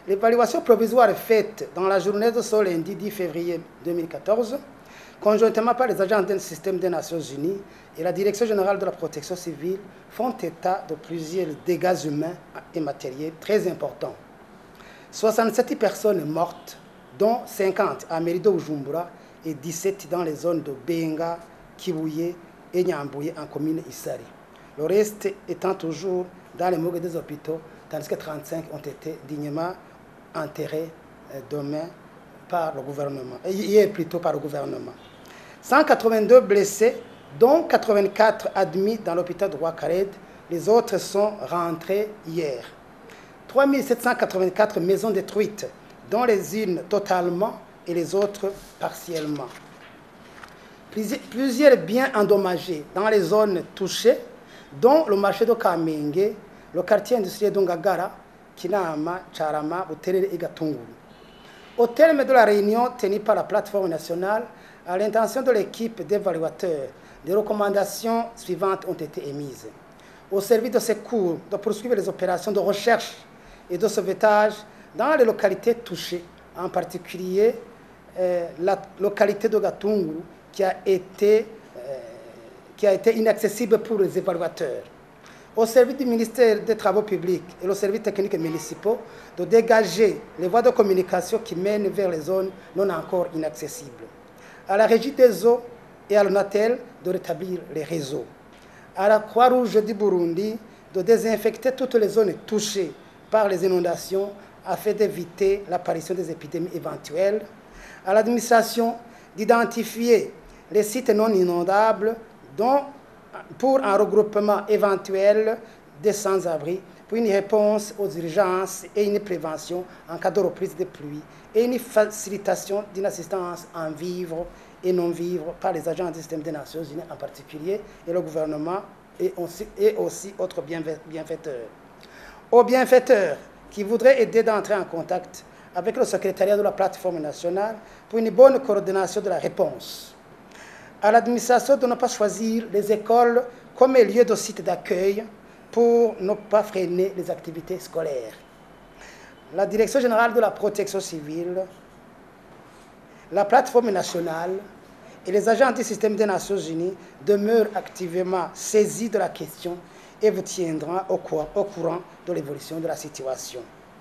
L'évaluation provisoire faite dans la journée de ce lundi 10 février 2014, conjointement par les agents d'un système des Nations Unies et la Direction générale de la protection civile, font état de plusieurs dégâts humains et matériels très importants. 67 personnes mortes, dont 50 à Mérido Bujumbura et 17 dans les zones de Benga, Kibuye et Nyambouye en commune Issari. Le reste étant toujours dans les morgues des hôpitaux, tandis que 35 ont été dignement enterrés demain par le gouvernement, hier plutôt par le gouvernement. 182 blessés, dont 84 admis dans l'hôpital de Ouakared. Les autres sont rentrés hier. 3784 maisons détruites, dont les unes totalement et les autres partiellement. Plusieurs biens endommagés dans les zones touchées, dont le marché de Kamenge, le quartier industriel d'Ongagara, Kinama, Charama, Buterere et Gatunguru. Au terme de la réunion tenue par la plateforme nationale, à l'intention de l'équipe d'évaluateurs, des recommandations suivantes ont été émises. Au service de secours, de poursuivre les opérations de recherche et de sauvetage dans les localités touchées, en particulier la localité de Gatunguru qui a été inaccessible pour les évaluateurs. Au service du ministère des Travaux publics et au service technique municipaux de dégager les voies de communication qui mènent vers les zones non encore inaccessibles. À la Régie des eaux et à l'ONATEL de rétablir les réseaux. À la Croix-Rouge du Burundi de désinfecter toutes les zones touchées par les inondations afin d'éviter l'apparition des épidémies éventuelles. À l'administration d'identifier les sites non inondables pour un regroupement éventuel des sans-abri, pour une réponse aux urgences et une prévention en cas de reprise des pluies et une facilitation d'une assistance en vivres et non-vivres par les agents du système des Nations Unies en particulier et le gouvernement et aussi autres bienfaiteurs. Aux bienfaiteurs qui voudraient aider d'entrer en contact avec le secrétariat de la plateforme nationale pour une bonne coordination de la réponse. À l'administration de ne pas choisir les écoles comme lieu de site d'accueil pour ne pas freiner les activités scolaires. La Direction générale de la protection civile, la plateforme nationale et les agents du système des Nations Unies demeurent activement saisis de la question et vous tiendront au courant de l'évolution de la situation.